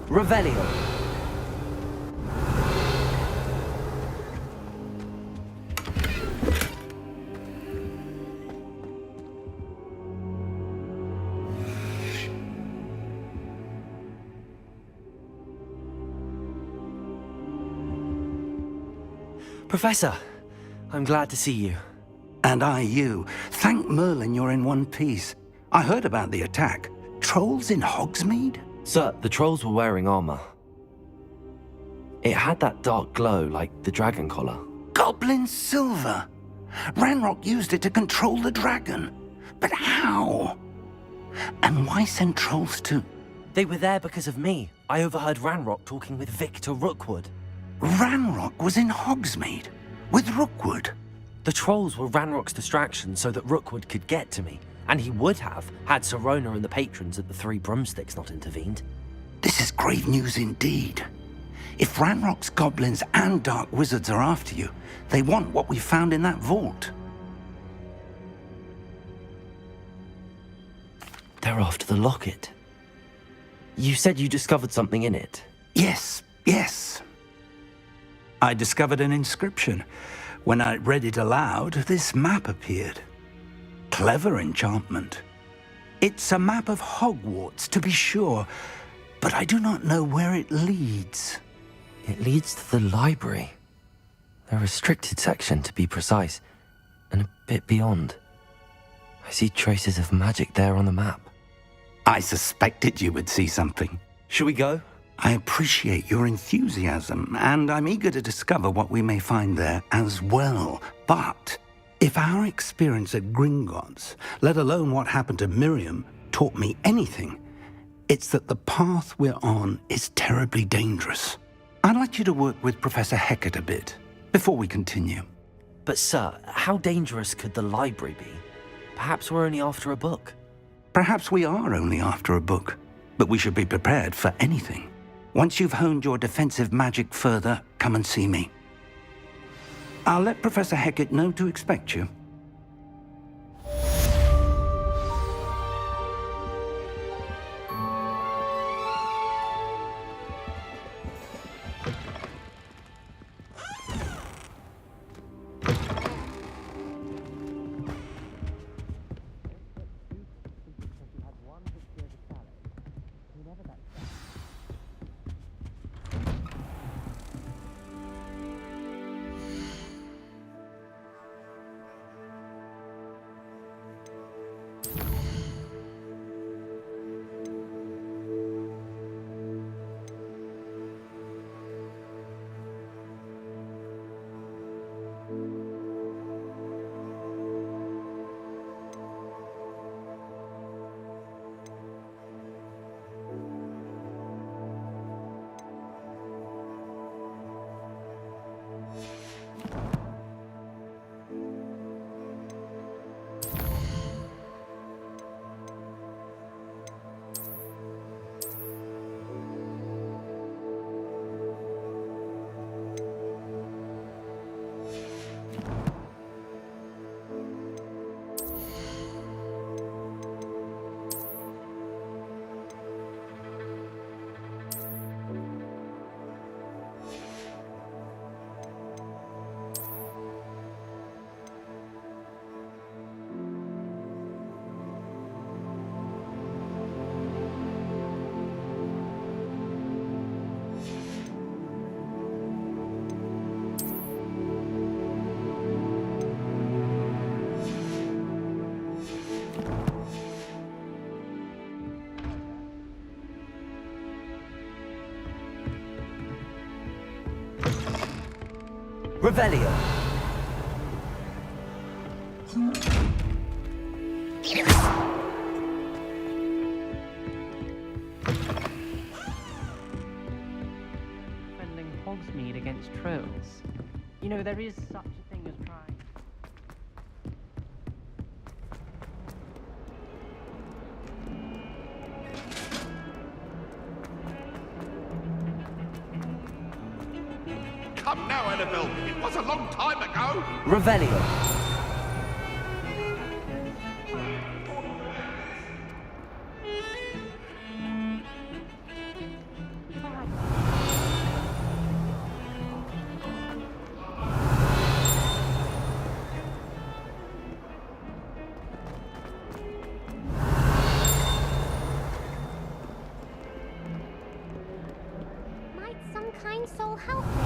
Revelio. Professor, I'm glad to see you. And I you. Thank Merlin you're in one piece. I heard about the attack. Trolls in Hogsmeade? Sir, the trolls were wearing armor. It had that dark glow like the dragon collar. Goblin silver! Ranrock used it to control the dragon. But how? And why send trolls to... They were there because of me. I overheard Ranrock talking with Victor Rookwood. Ranrock was in Hogsmeade? With Rookwood? The trolls were Ranrock's distraction so that Rookwood could get to me. And he would have, had Sirona and the patrons at the Three Broomsticks not intervened. This is grave news indeed. If Ranrock's goblins and dark wizards are after you, they want what we found in that vault. They're after the locket. You said you discovered something in it. Yes. I discovered an inscription. When I read it aloud, this map appeared. Clever enchantment. It's a map of Hogwarts, to be sure, but I do not know where it leads. It leads to the library. A restricted section, to be precise, and a bit beyond. I see traces of magic there on the map. I suspected you would see something. Shall we go? I appreciate your enthusiasm, and I'm eager to discover what we may find there as well. But if our experience at Gringotts, let alone what happened to Miriam, taught me anything, it's that the path we're on is terribly dangerous. I'd like you to work with Professor Hecat a bit, before we continue. But sir, how dangerous could the library be? Perhaps we're only after a book. Perhaps we are only after a book, but we should be prepared for anything. Once you've honed your defensive magic further, come and see me. I'll let Professor Hecat know to expect you. Revelio. Defending Hogsmeade against trolls. You know, there is such a thing as trying. Come now, Annabelle. It was a long time ago. Revelio. kind soul help me?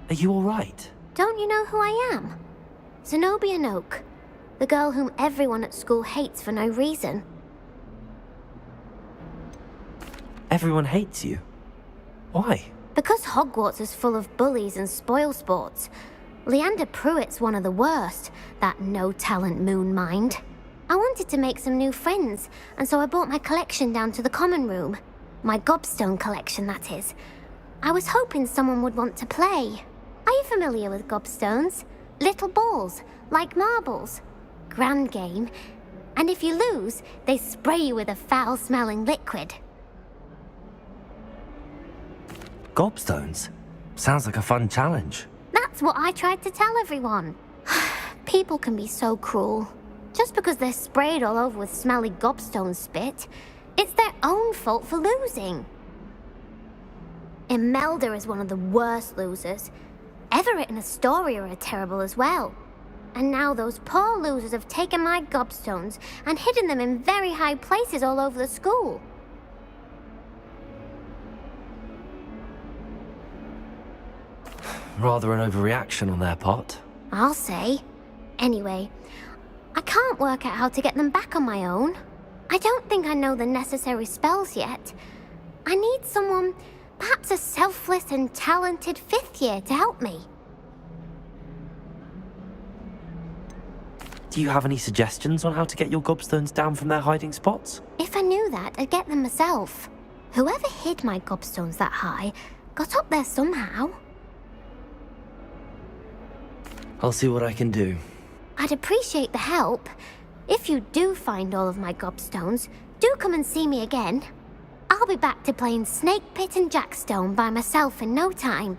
Are you all right? Don't you know who I am? Zenobia Noak, the girl whom everyone at school hates for no reason. Everyone hates you. Why? Because Hogwarts is full of bullies and spoilsports. Leander Pruitt's one of the worst, that no-talent moon mind. I wanted to make some new friends, and so I brought my collection down to the common room. My gobstone collection, that is. I was hoping someone would want to play. Are you familiar with gobstones? Little balls, like marbles. Grand game. And if you lose, they spray you with a foul-smelling liquid. Gobstones? Sounds like a fun challenge. That's what I tried to tell everyone. People can be so cruel. Just because they're sprayed all over with smelly gobstone spit, it's their own fault for losing. Imelda is one of the worst losers. Everett and Astoria are terrible as well. And now those poor losers have taken my gobstones and hidden them in very high places all over the school. Rather an overreaction on their part. I'll say. Anyway, I can't work out how to get them back on my own. I don't think I know the necessary spells yet. I need someone, perhaps a selfless and talented fifth year to help me. Do you have any suggestions on how to get your gobstones down from their hiding spots? If I knew that, I'd get them myself. Whoever hid my gobstones that high got up there somehow. I'll see what I can do. I'd appreciate the help. If you do find all of my gobstones, do come and see me again. I'll be back to playing Snake Pit and Jackstone by myself in no time.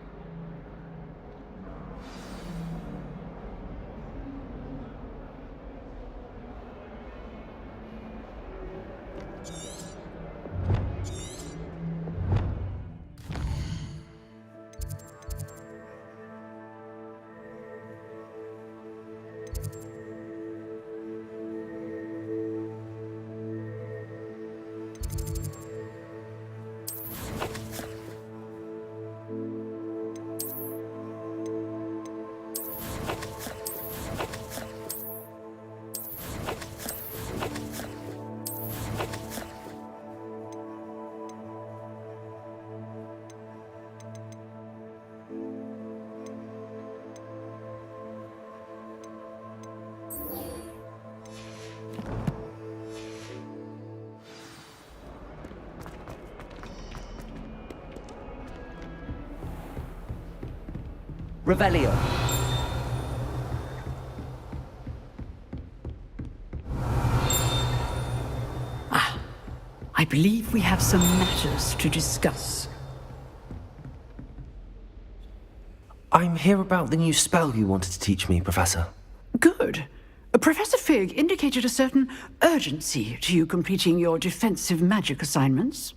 Revelio. I believe we have some matters to discuss. I'm here about the new spell you wanted to teach me, Professor. Good. Professor Fig indicated a certain urgency to you completing your defensive magic assignments.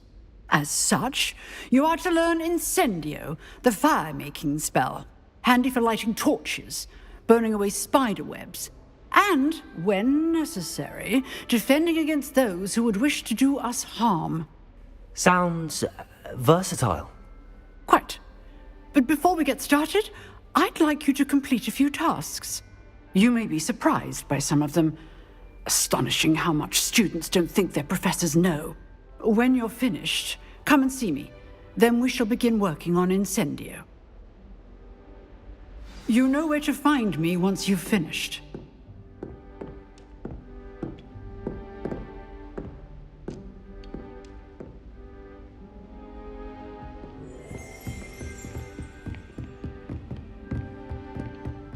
As such, you are to learn Incendio, the fire-making spell, handy for lighting torches, burning away spider webs, and, when necessary, defending against those who would wish to do us harm. Sounds versatile. Quite. But before we get started, I'd like you to complete a few tasks. You may be surprised by some of them. Astonishing how much students don't think their professors know. When you're finished, come and see me. Then we shall begin working on Incendio. You know where to find me once you've finished.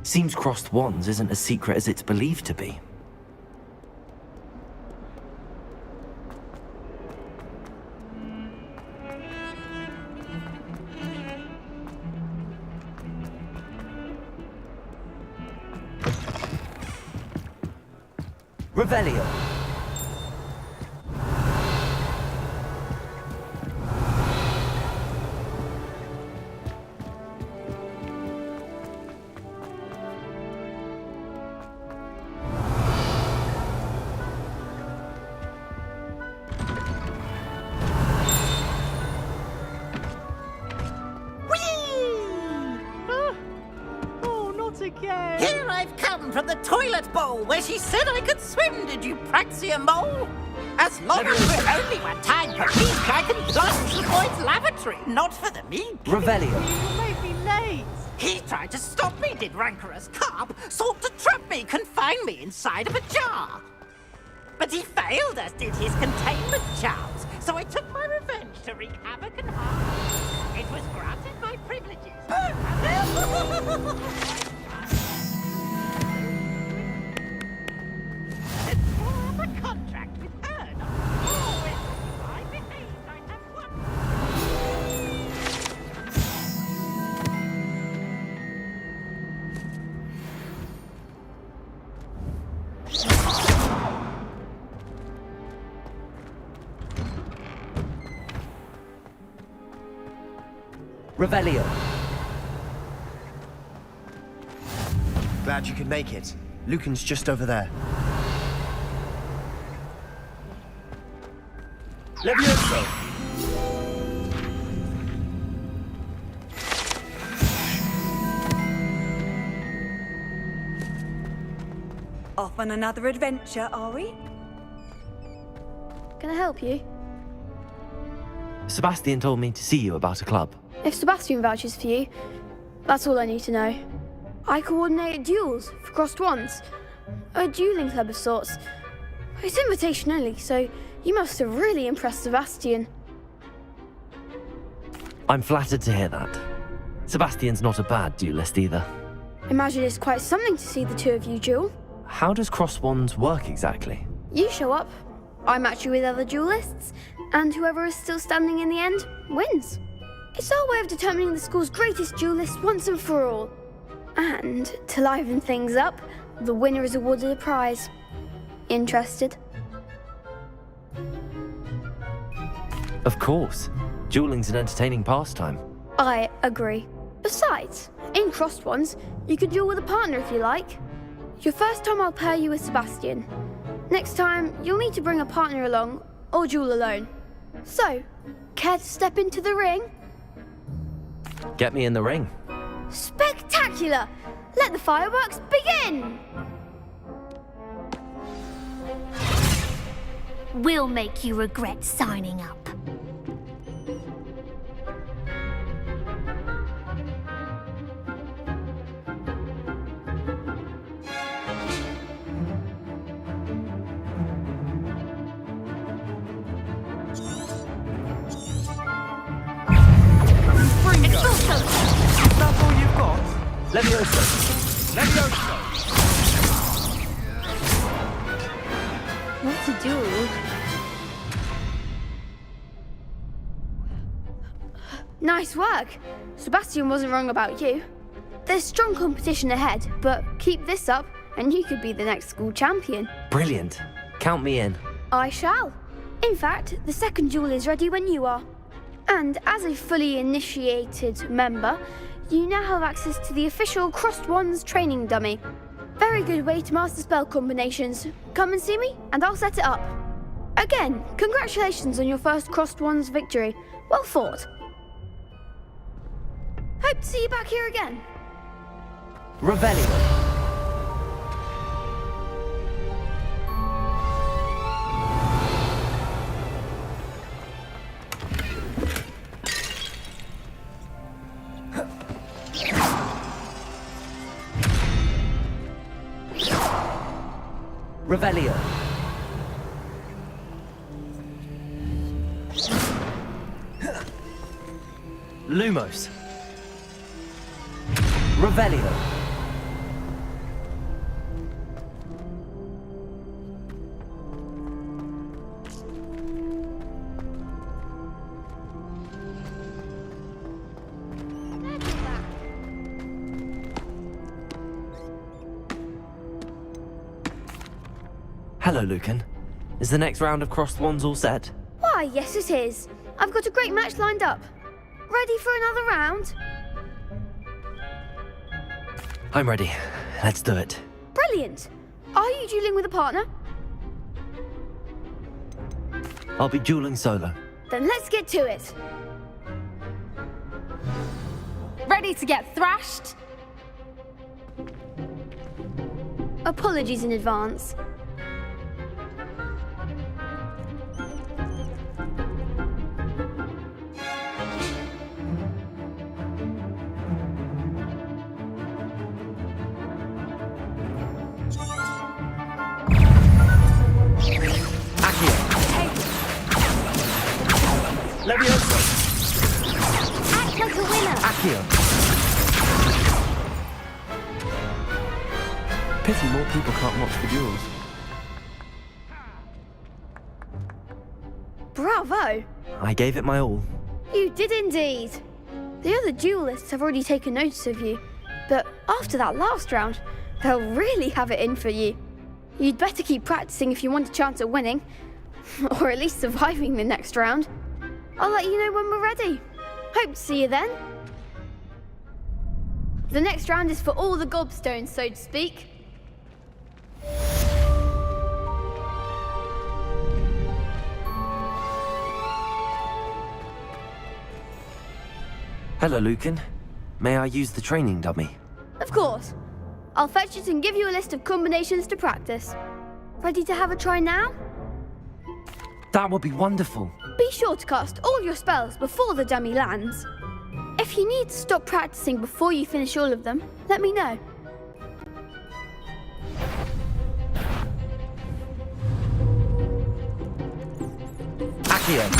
Seems crossed wands isn't as secret as it's believed to be. Revelio. I've come from the toilet bowl where she said I could swim, did you praxia mole? As long as we're only one time per week, I can dodge the boy's lavatory, not for the meek. Revelio. You made me late. He tried to stop me, did rancorous carp, sought to trap me, confine me inside of a jar. But he failed, as did his containment charms, so I took my revenge to wreak havoc and harm. It was granted my privileges. To draw up a contract with her, not always. If I behaved, I'd have one. Revelio. Glad you could make it. Lucan's just over there. Levioso! Off on another adventure, are we? Can I help you? Sebastian told me to see you about a club. If Sebastian vouches for you, that's all I need to know. I coordinate duels for crossed wands. A dueling club of sorts. It's invitation only, so you must have really impressed Sebastian. I'm flattered to hear that. Sebastian's not a bad duelist either. Imagine it's quite something to see the two of you duel. How does cross wands work exactly? You show up, I match you with other duelists, and whoever is still standing in the end wins. It's our way of determining the school's greatest duelist once and for all. And to liven things up, the winner is awarded a prize. Interested? Of course. Dueling's an entertaining pastime. I agree. Besides, in crossed ones, you can duel with a partner if you like. Your first time I'll pair you with Sebastian. Next time, you'll need to bring a partner along, or duel alone. So, care to step into the ring? Get me in the ring. Spectacular! Let the fireworks begin! We'll make you regret signing up. That's all you've got? Levioso. Levioso! What to do? Nice work. Sebastian wasn't wrong about you. There's strong competition ahead, but keep this up and you could be the next school champion. Brilliant. Count me in. I shall. In fact, the second duel is ready when you are. And as a fully initiated member, you now have access to the official Crossed Wands training dummy. Very good way to master spell combinations. Come and see me, and I'll set it up. Again, congratulations on your first Crossed Wands victory. Well fought. Hope to see you back here again. Revelio. Revelio. Lumos. Revelio. Hello, Lucan. Is the next round of crossed wands all set? Why, yes it is. I've got a great match lined up. Ready for another round? I'm ready. Let's do it. Brilliant. Are you dueling with a partner? I'll be dueling solo. Then let's get to it. Ready to get thrashed? Apologies in advance. Leviosa! Act like a winner! Accio! Pity more people can't watch the duels. Bravo! I gave it my all. You did indeed. The other duelists have already taken notice of you, but after that last round, they'll really have it in for you. You'd better keep practicing if you want a chance at winning, or at least surviving the next round. I'll let you know when we're ready. Hope to see you then. The next round is for all the gobstones, so to speak. Hello, Lucan. May I use the training dummy? Of course. I'll fetch it and give you a list of combinations to practice. Ready to have a try now? That would be wonderful. Be sure to cast all your spells before the dummy lands. If you need to stop practicing before you finish all of them, let me know. Accio!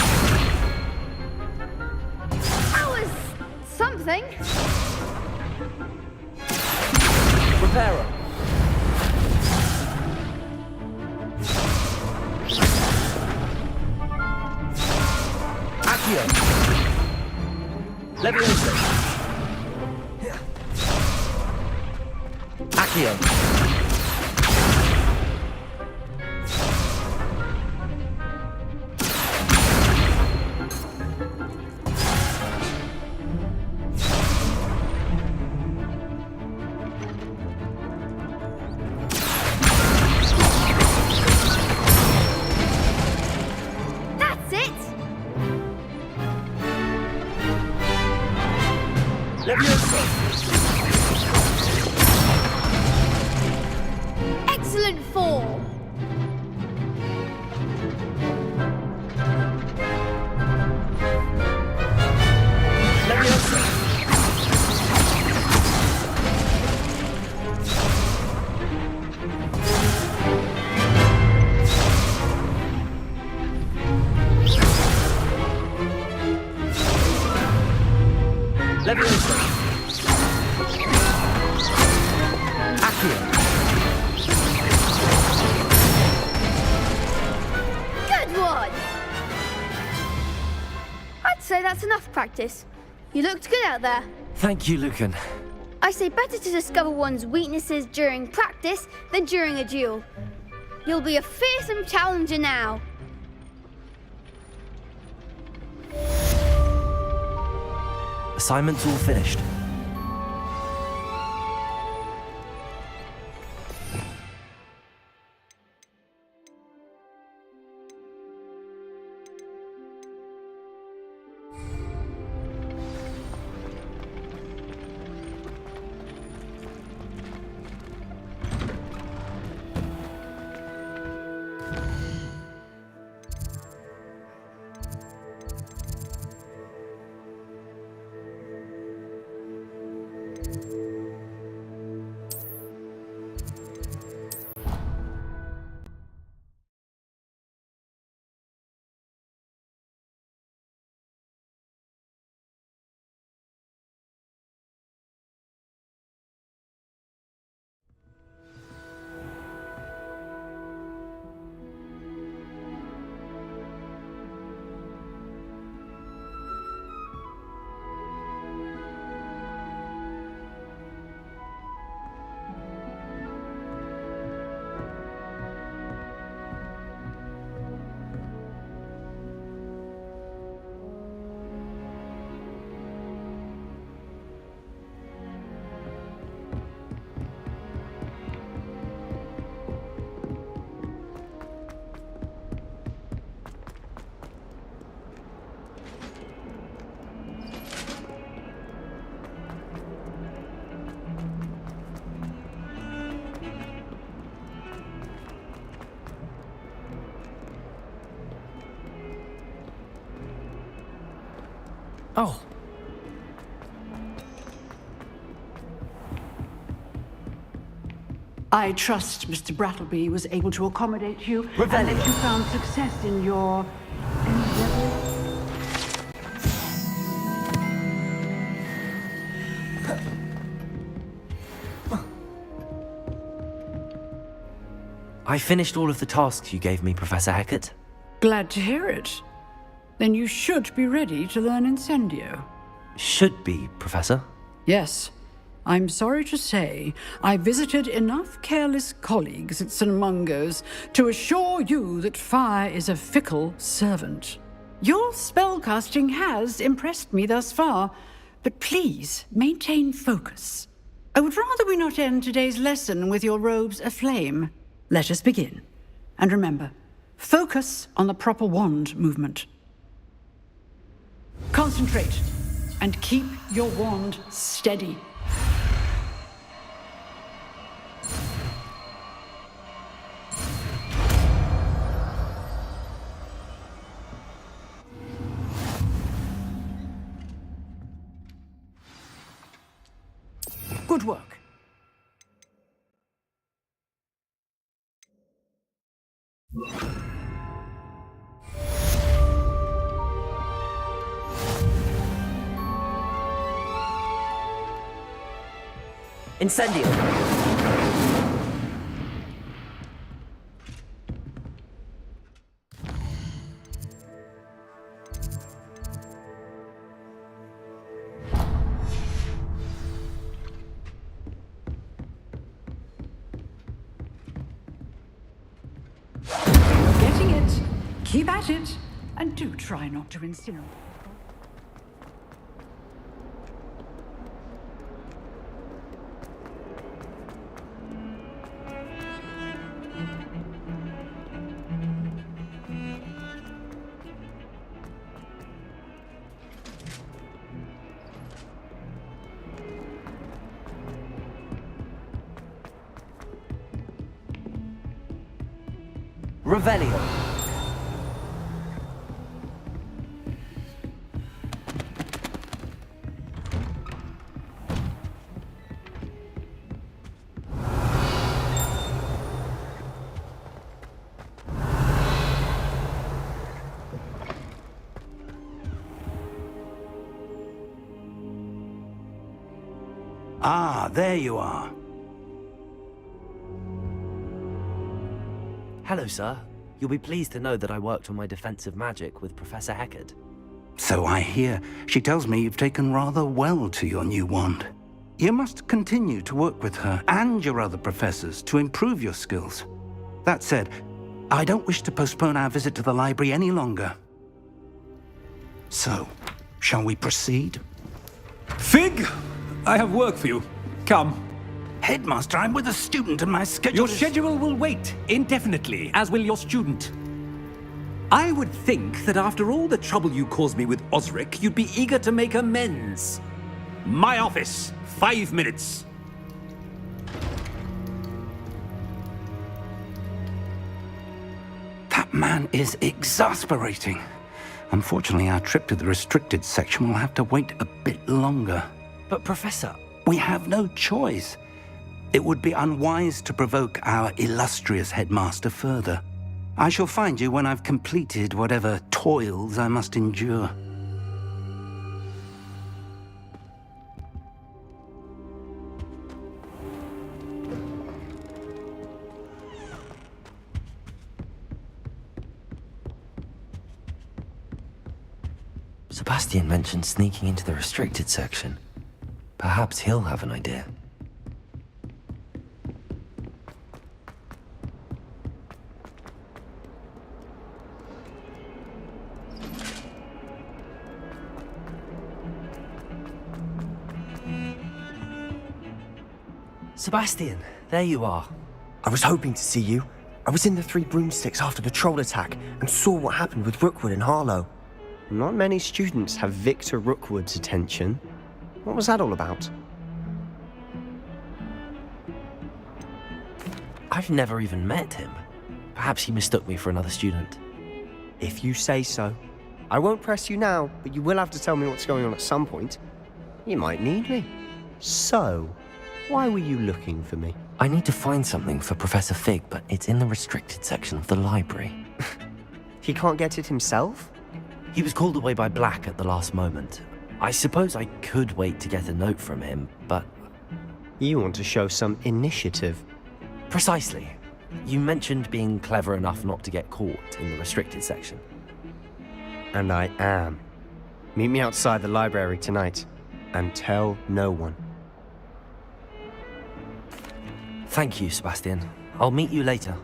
That was something. Reparo! Accio! Leviosa! Accio! That's it. Leviosa! Excellent form. Leviosa! Leviosa! Accio! Good one. I'd say that's enough practice. You looked good out there. Thank you, Lucan. I say better to discover one's weaknesses during practice than during a duel. You'll be a fearsome challenger now. Assignment's all finished. Oh. I trust Mr. Brattleby was able to accommodate you and that you found success in your endeavors. I finished all of the tasks you gave me, Professor Hecat. Glad to hear it. Then you should be ready to learn Incendio. Should be, Professor. Yes. I'm sorry to say, I visited enough careless colleagues at St. Mungo's to assure you that fire is a fickle servant. Your spellcasting has impressed me thus far, but please maintain focus. I would rather we not end today's lesson with your robes aflame. Let us begin. And remember, focus on the proper wand movement. Concentrate, and keep your wand steady. Good work. Incendio! You're getting it. Keep at it. And do try not to incinerate. Revelio. Ah, there you are. Hello, sir. You'll be pleased to know that I worked on my defensive magic with Professor Hecat. So I hear. She tells me you've taken rather well to your new wand. You must continue to work with her and your other professors to improve your skills. That said, I don't wish to postpone our visit to the library any longer. So, shall we proceed? Fig, I have work for you. Come. Headmaster, I'm with a student and my schedule Your schedule will wait indefinitely, as will your student. I would think that after all the trouble you caused me with Osric, you'd be eager to make amends. My office, 5 minutes. That man is exasperating. Unfortunately, our trip to the restricted section will have to wait a bit longer. But, Professor... We have no choice. It would be unwise to provoke our illustrious headmaster further. I shall find you when I've completed whatever toils I must endure. Sebastian mentioned sneaking into the restricted section. Perhaps he'll have an idea. Sebastian, there you are. I was hoping to see you. I was in the Three Broomsticks after the troll attack and saw what happened with Rookwood and Harlow. Not many students have Victor Rookwood's attention. What was that all about? I've never even met him. Perhaps he mistook me for another student. If you say so. I won't press you now, but you will have to tell me what's going on at some point. You might need me. So, why were you looking for me? I need to find something for Professor Fig, but it's in the restricted section of the library. He can't get it himself? He was called away by Black at the last moment. I suppose I could wait to get a note from him, but... You want to show some initiative. Precisely. You mentioned being clever enough not to get caught in the restricted section. And I am. Meet me outside the library tonight, and tell no one. Thank you, Sebastian. I'll meet you later.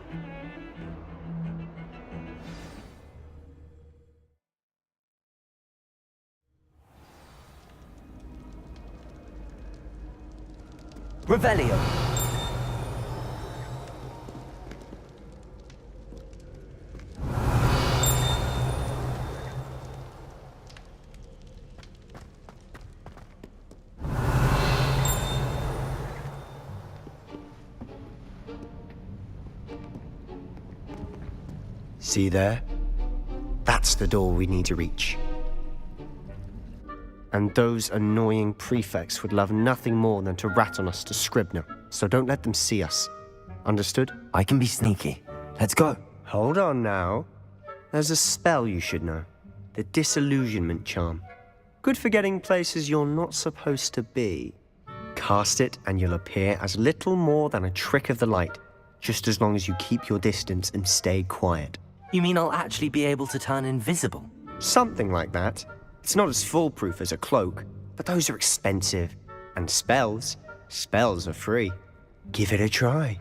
Revelio. See there? That's the door we need to reach. And those annoying prefects would love nothing more than to rat on us to Scribner, so don't let them see us. Understood? I can be sneaky. Let's go. Hold on now. There's a spell you should know. The Disillusionment Charm. Good for getting places you're not supposed to be. Cast it and you'll appear as little more than a trick of the light, just as long as you keep your distance and stay quiet. You mean I'll actually be able to turn invisible? Something like that. It's not as foolproof as a cloak, but those are expensive. And spells are free. Give it a try.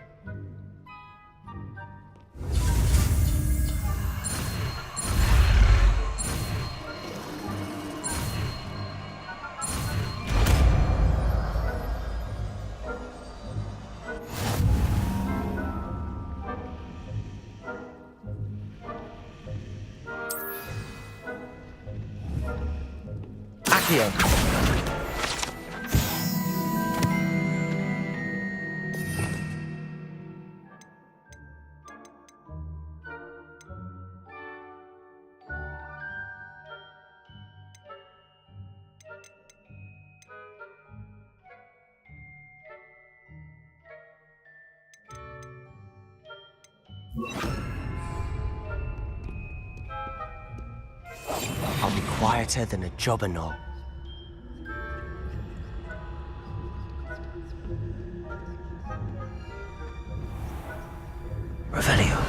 Accio. I'll be quieter than a jobberknoll. Revelio.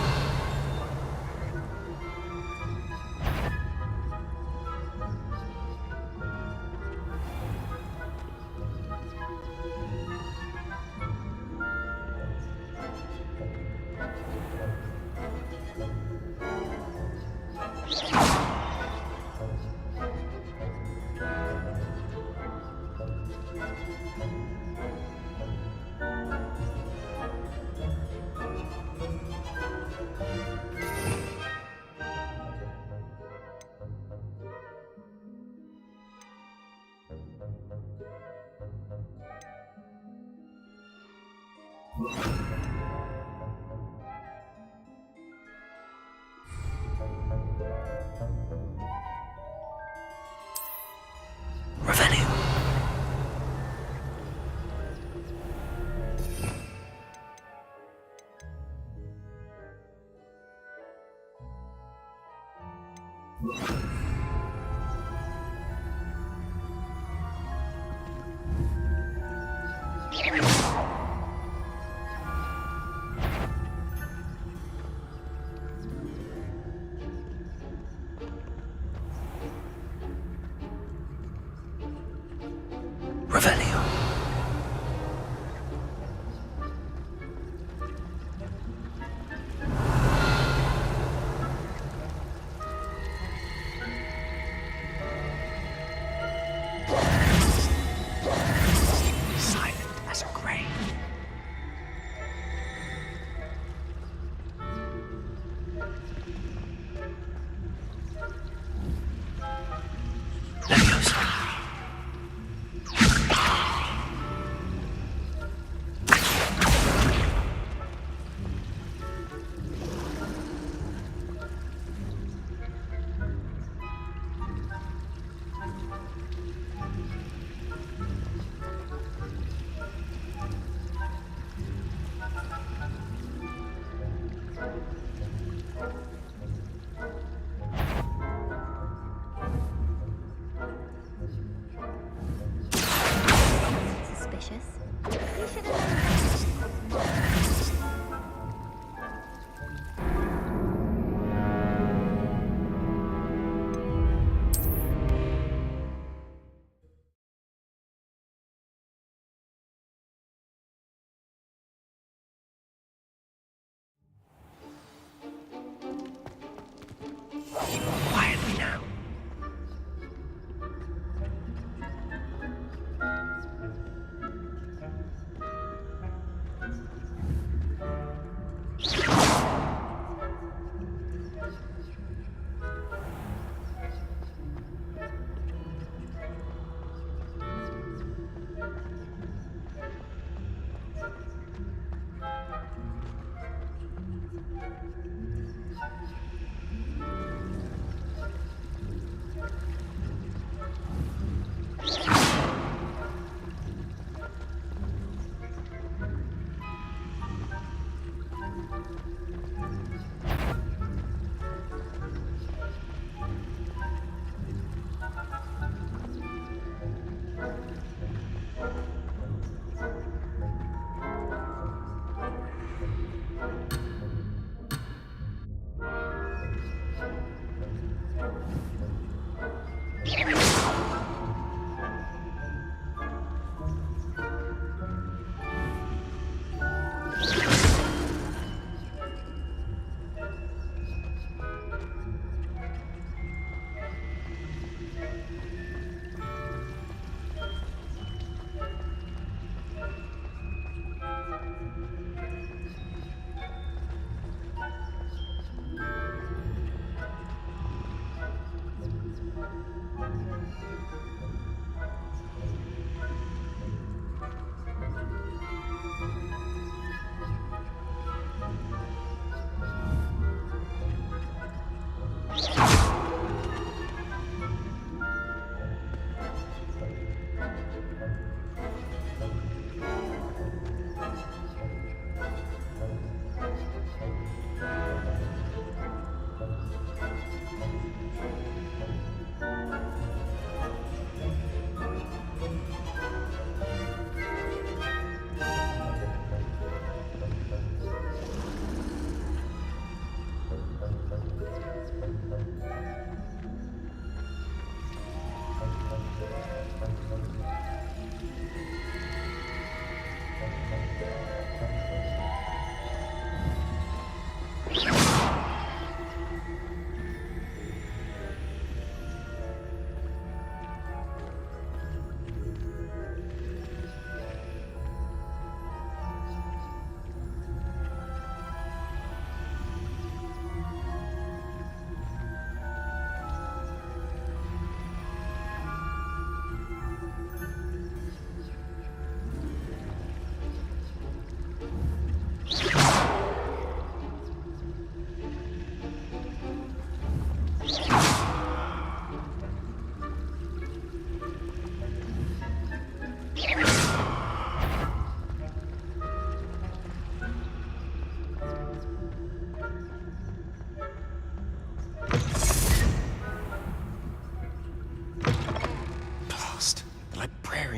Revelio. Revelio.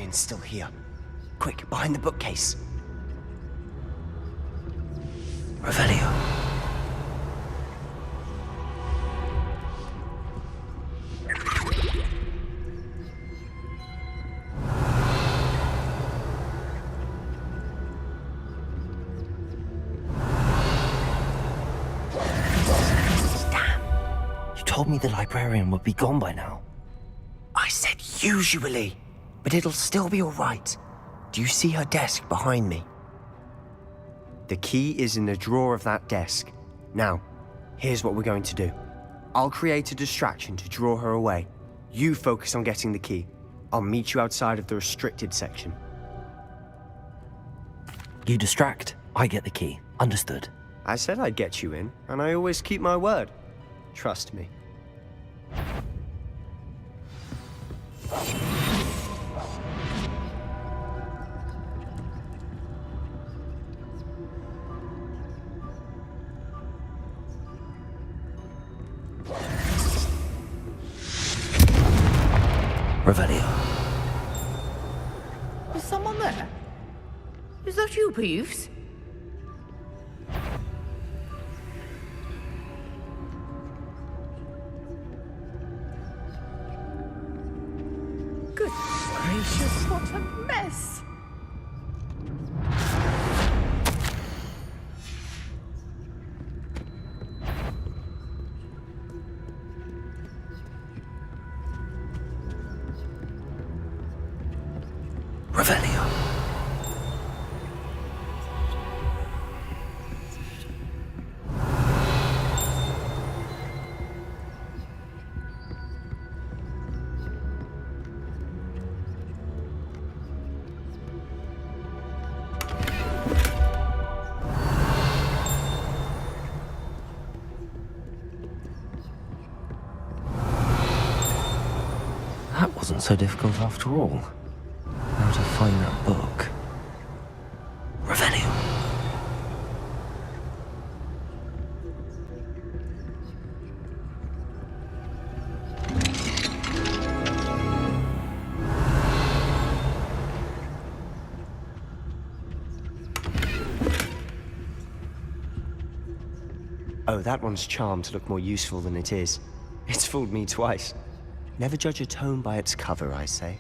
Still here. Quick, behind the bookcase. Revelio. Damn. You told me the librarian would be gone by now. I said usually. But it'll still be all right. Do you see her desk behind me? The key is in the drawer of that desk. Now, here's what we're going to do. I'll create a distraction to draw her away. You focus on getting the key. I'll meet you outside of the restricted section. You distract, I get the key. Understood. I said I'd get you in, and I always keep my word. Trust me. Revelio. Is someone there? Is that you, Peeves? Good gracious, what a mess! Revelio. That wasn't so difficult after all. How to find that book. Revelio. Oh, that one's charmed to look more useful than it is. It's fooled me twice. Never judge a tome by its cover, I say.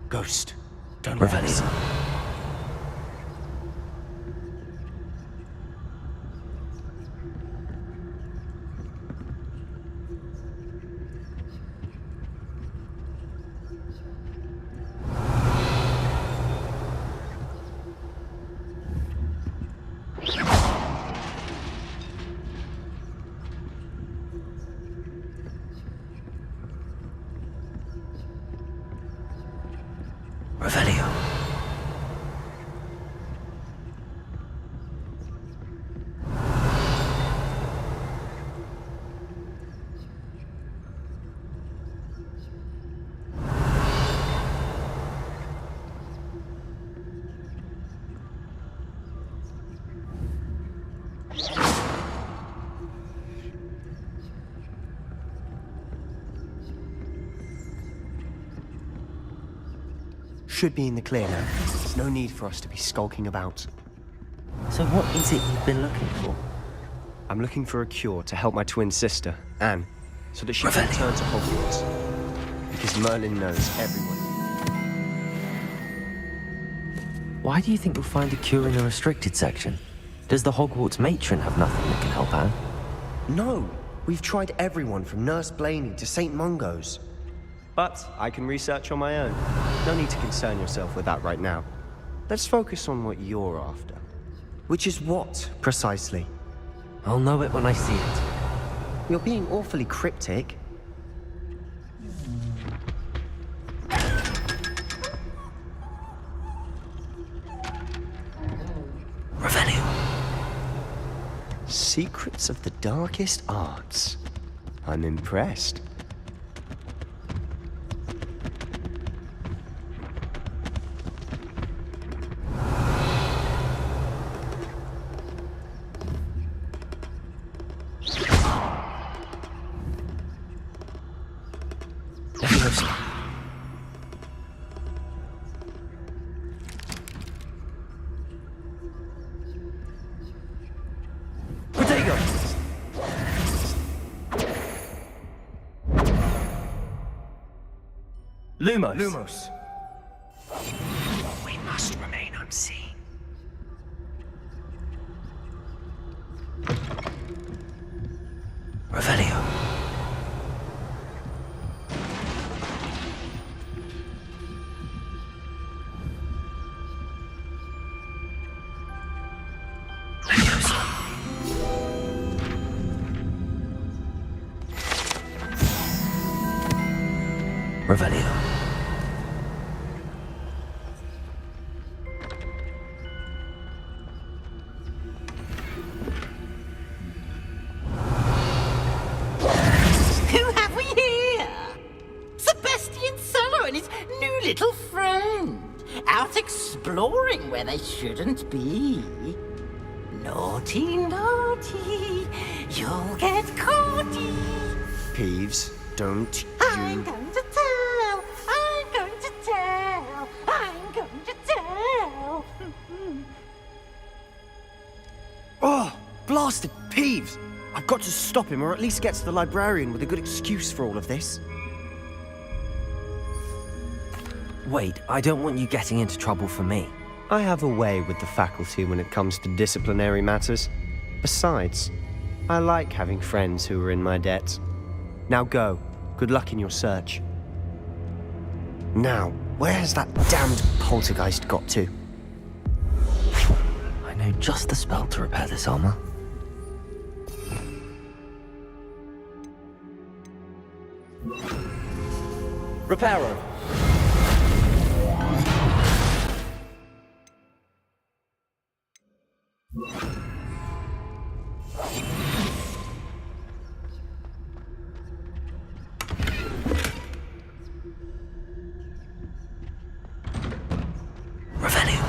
Ghost, don't let Revelio. us. Revelio. Should be in the clear now. There's no need for us to be skulking about. So what is it you've been looking for? I'm looking for a cure to help my twin sister, Anne, so that she can Revelio. return to Hogwarts. Because Merlin knows everyone. Why do you think you'll find a cure in the restricted section? Does the Hogwarts matron have nothing that can help Anne? No! We've tried everyone from Nurse Blaney to St. Mungo's. But I can research on my own. No need to concern yourself with that right now. Let's focus on what you're after. Which is what, precisely? I'll know it when I see it. You're being awfully cryptic. Revelio. Secrets of the darkest arts. I'm impressed. Lumos. Lumos. We must remain unseen. Revelio. Revelio. Who have we here? Sebastian Solo and his new little friend. Out exploring where they shouldn't be. Naughty, naughty. You'll get caughty. Peeves, don't I'm you... going to tell. I'm going to tell. I'm going to tell. Oh, blasted Peeves! I've got to stop him, or at least get to the librarian with a good excuse for all of this. Wait, I don't want you getting into trouble for me. I have a way with the faculty when it comes to disciplinary matters. Besides, I like having friends who are in my debt. Now go. Good luck in your search. Now, where has that damned poltergeist got to? I know just the spell to repair this armor. Reparo. Revelio.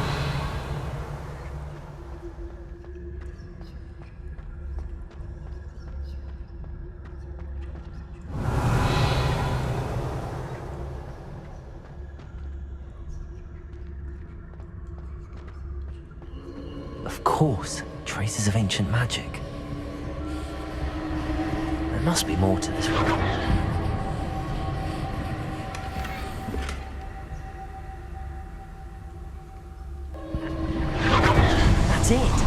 Of course, traces of ancient magic. There must be more to this problem. That's it.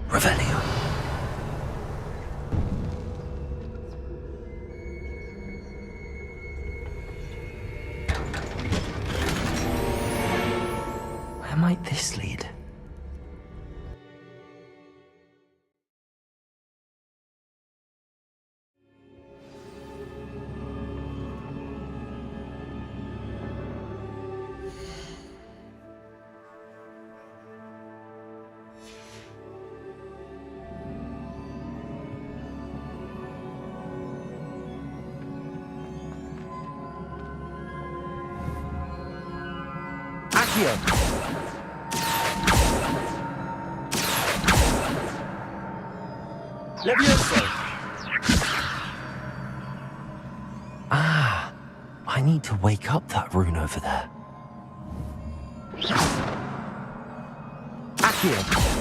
Revelio. Where might this lead? Accio. Levioso. Ah, I need to wake up that rune over there. Accio.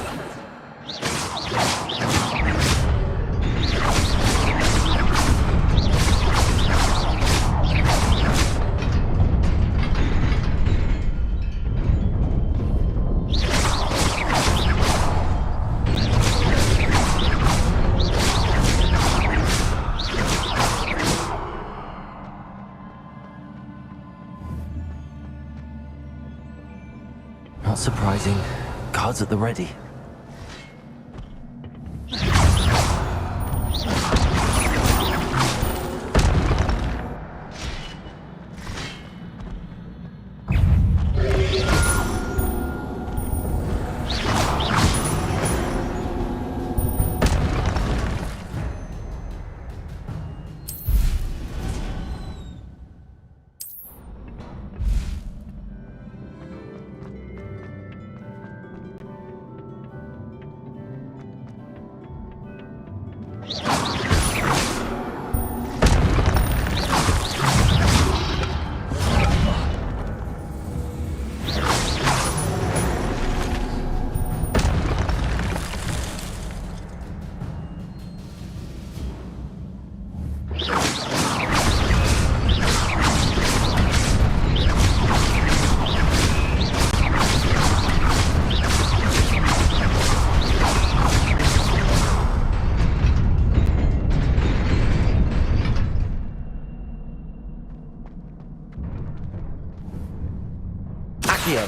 Not surprising. Guards at the ready. Accio.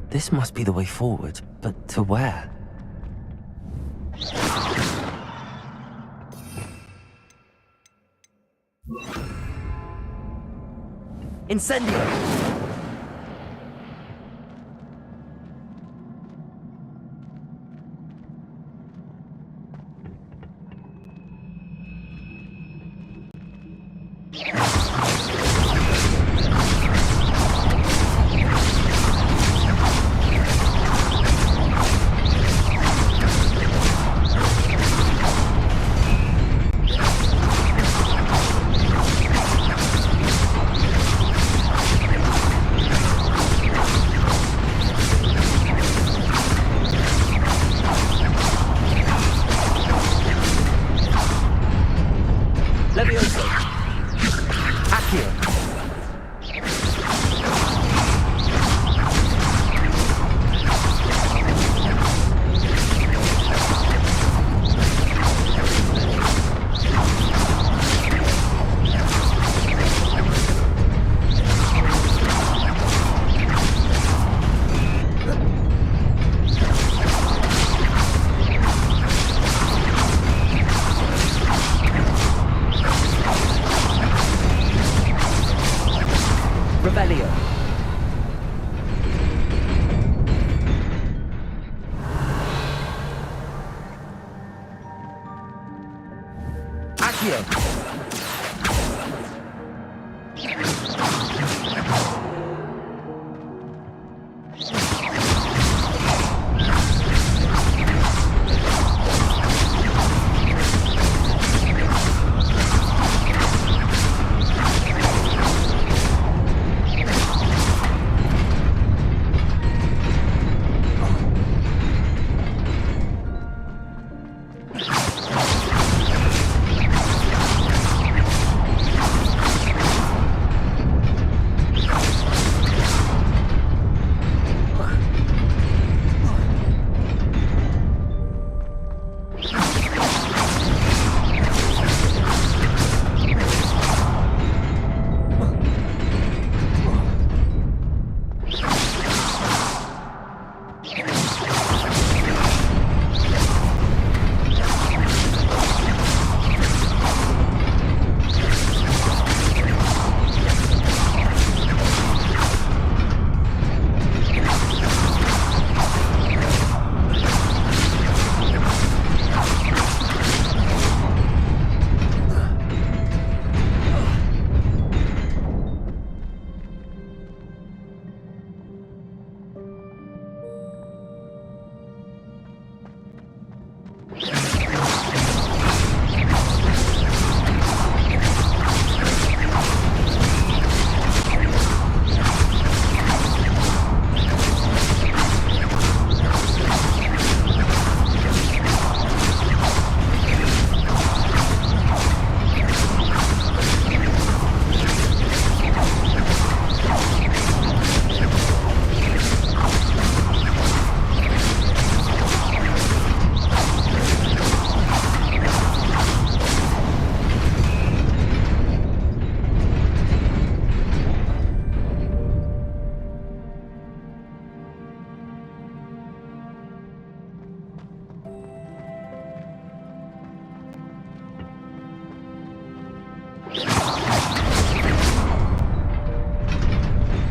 This must be the way forward, but to where? Incendio. Revelio. Accio.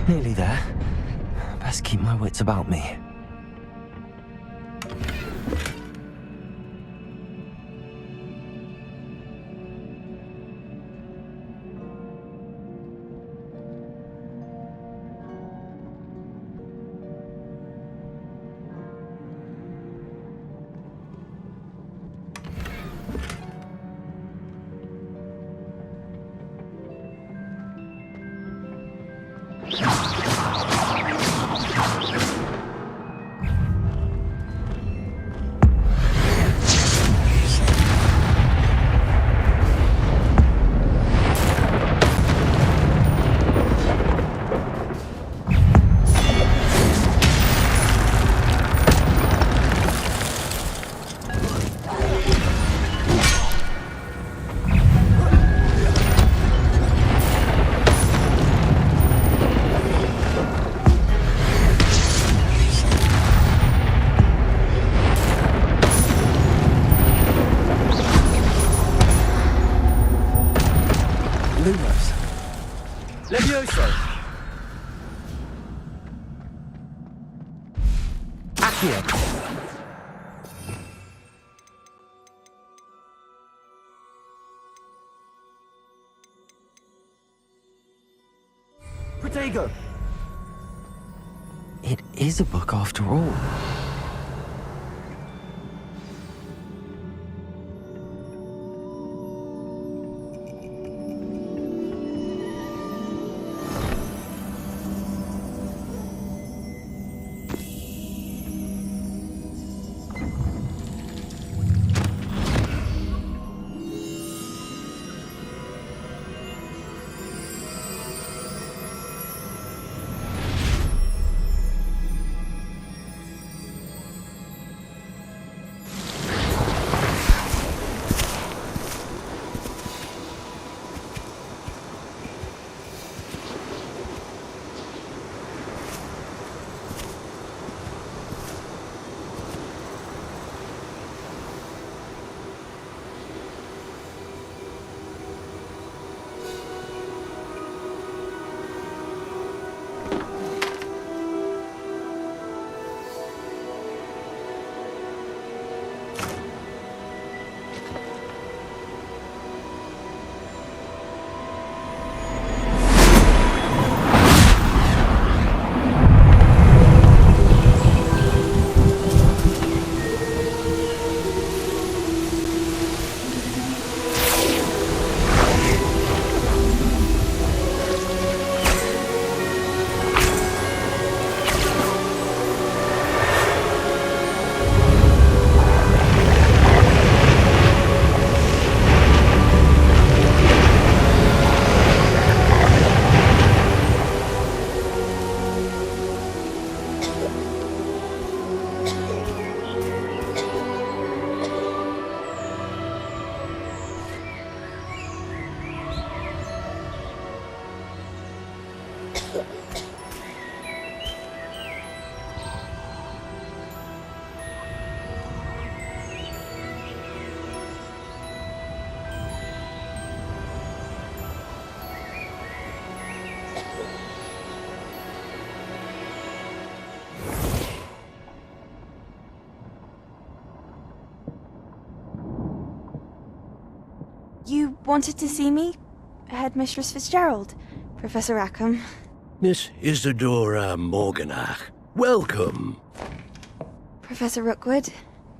Nearly there. Best keep my wits about me. Levioso. Accio. Protego. It is a book after all. wanted to see me? Headmistress Fitzgerald, Professor Rackham. Miss Isadora Morganach, welcome. Professor Rookwood,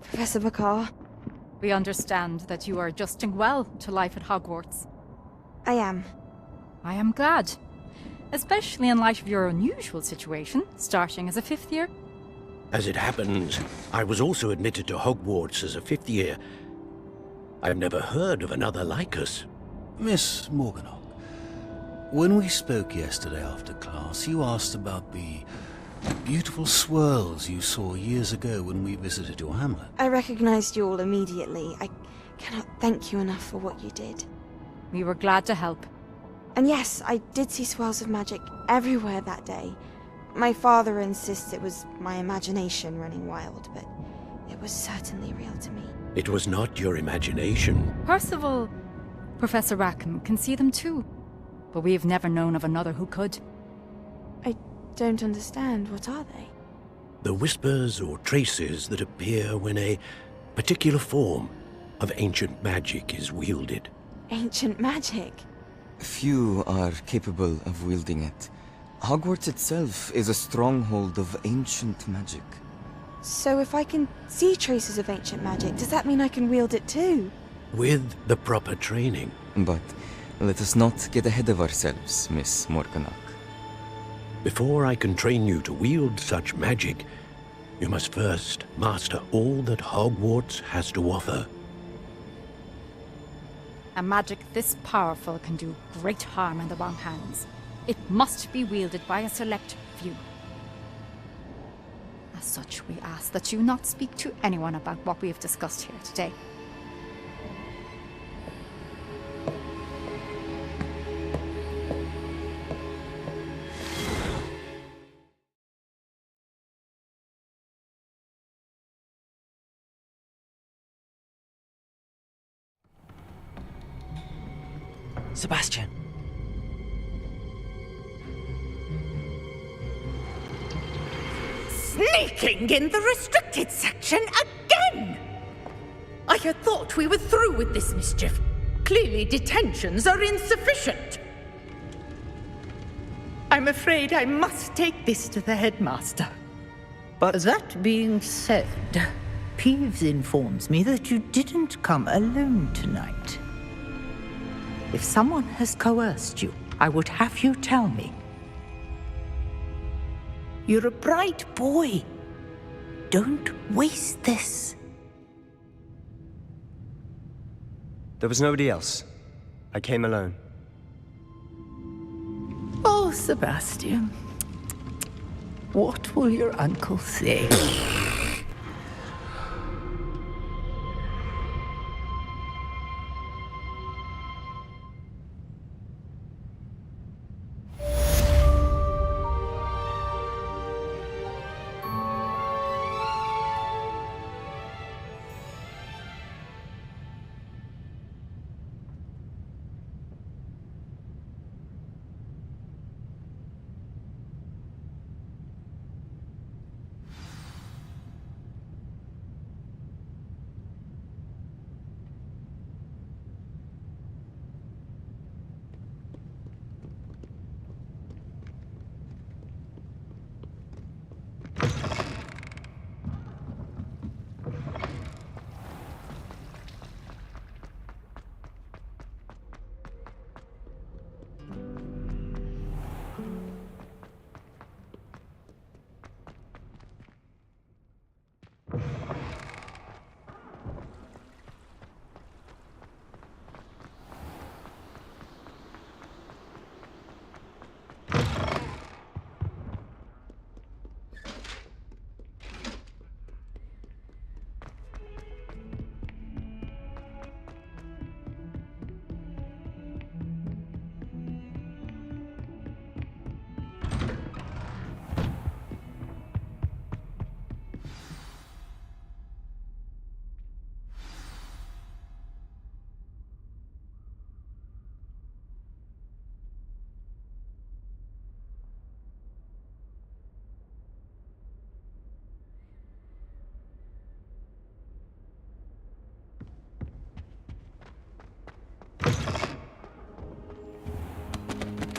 Professor Bakar. We understand that you are adjusting well to life at Hogwarts. I am. I am glad. Especially in light of your unusual situation, starting as a 5th year. As it happens, I was also admitted to Hogwarts as a 5th year. I've never heard of another like us. Miss Morganach, when we spoke yesterday after class, you asked about the beautiful swirls you saw years ago when we visited your hamlet. I recognized you all immediately. I cannot thank you enough for what you did. We were glad to help. And yes, I did see swirls of magic everywhere that day. My father insists it was my imagination running wild, but it was certainly real to me. It was not your imagination. Percival, Professor Rackham can see them too. But we have never known of another who could. I don't understand. What are they? The whispers or traces that appear when a particular form of ancient magic is wielded. Ancient magic? Few are capable of wielding it. Hogwarts itself is a stronghold of ancient magic. So if I can see traces of ancient magic, does that mean I can wield it too? With the proper training. But let us not get ahead of ourselves, Miss Morganach. Before I can train you to wield such magic, you must first master all that Hogwarts has to offer. A magic this powerful can do great harm in the wrong hands. It must be wielded by a select few. As such, we ask that you not speak to anyone about what we have discussed here today. Sebastian. Sneaking in the restricted section again! I had thought we were through with this mischief. Clearly detentions are insufficient. I'm afraid I must take this to the headmaster. But that being said, Peeves informs me that you didn't come alone tonight. If someone has coerced you, I would have you tell me. You're a bright boy. Don't waste this. There was nobody else. I came alone. Oh, Sebastian. What will your uncle say?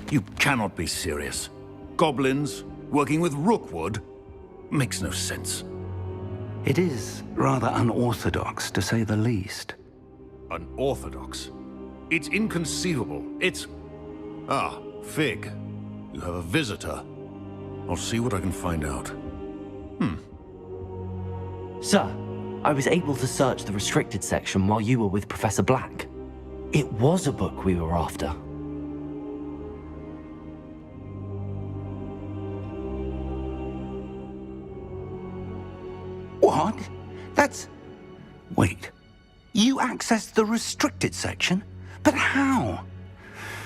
You cannot be serious. Goblins working with Rookwood? Makes no sense. It is rather unorthodox, to say the least. Unorthodox? It's inconceivable. It's... Ah, Fig. You have a visitor. I'll see what I can find out. Sir, I was able to search the restricted section while you were with Professor Black. It was a book we were after. What? That's... Wait. You accessed the restricted section? But how?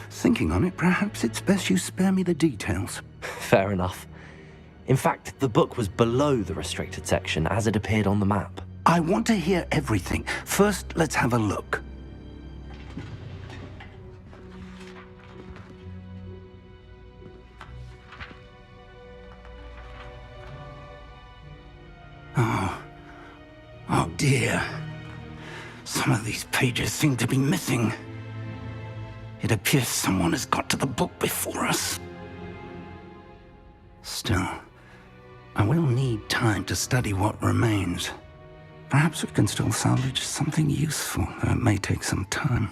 Thinking on it, perhaps it's best you spare me the details. Fair enough. In fact, the book was below the restricted section as it appeared on the map. I want to hear everything. First, let's have a look. Oh dear. Some of these pages seem to be missing. It appears someone has got to the book before us. Still, I will need time to study what remains. Perhaps we can still salvage something useful, though it may take some time.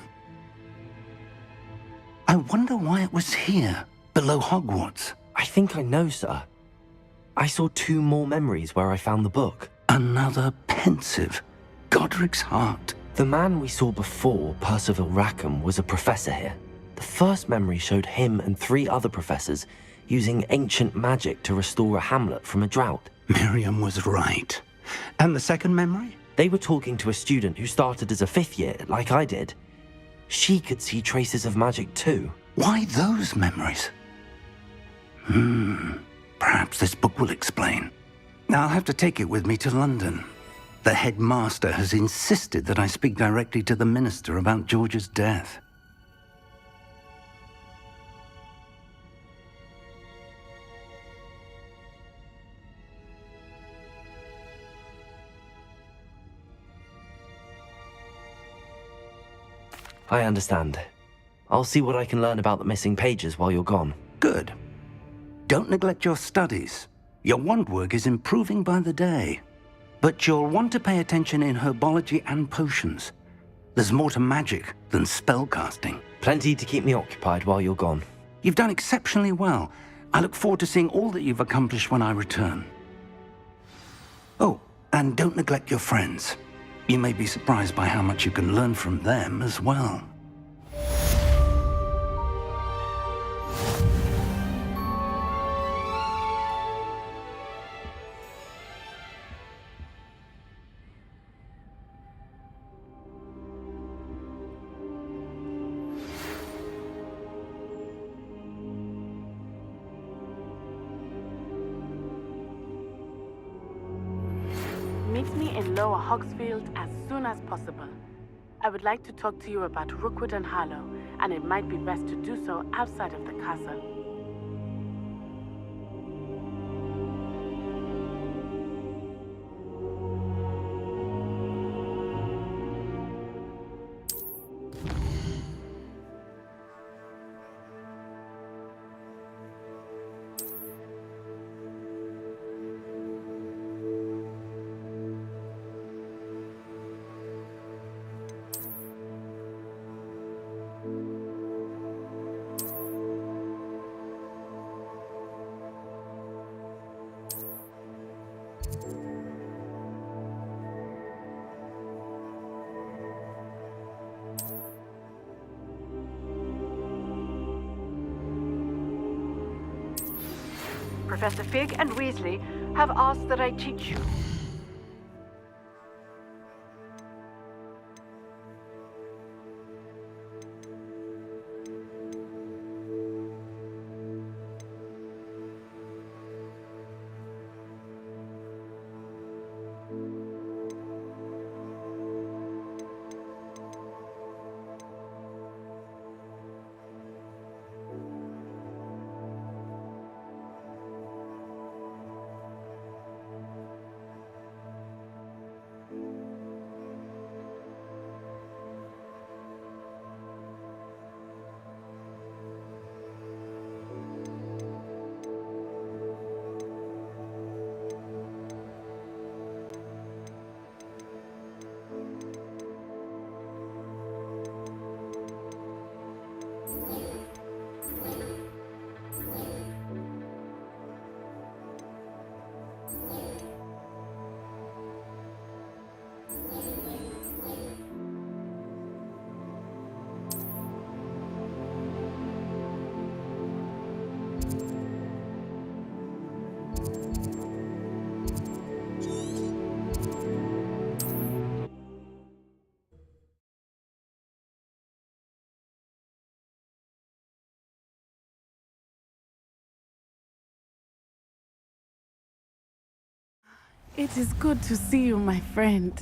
I wonder why it was here, below Hogwarts. I think I know, sir. I saw 2 more memories where I found the book. Another pensive. Godric's heart. The man we saw before, Percival Rackham, was a professor here. The first memory showed him and 3 other professors using ancient magic to restore a hamlet from a drought. Miriam was right. And the second memory? They were talking to a student who started as a 5th year, like I did. She could see traces of magic too. Why those memories? Perhaps this book will explain. Now I'll have to take it with me to London. The headmaster has insisted that I speak directly to the minister about George's death. I understand. I'll see what I can learn about the missing pages while you're gone. Good. Don't neglect your studies. Your wand work is improving by the day. But you'll want to pay attention in herbology and potions. There's more to magic than spellcasting. Plenty to keep me occupied while you're gone. You've done exceptionally well. I look forward to seeing all that you've accomplished when I return. Oh, and don't neglect your friends. You may be surprised by how much you can learn from them as well. Meet me in Lower Hogsfield as soon as possible. I would like to talk to you about Rookwood and Harlow, and it might be best to do so outside of the castle. Professor Fig and Weasley have asked that I teach you. It is good to see you, my friend.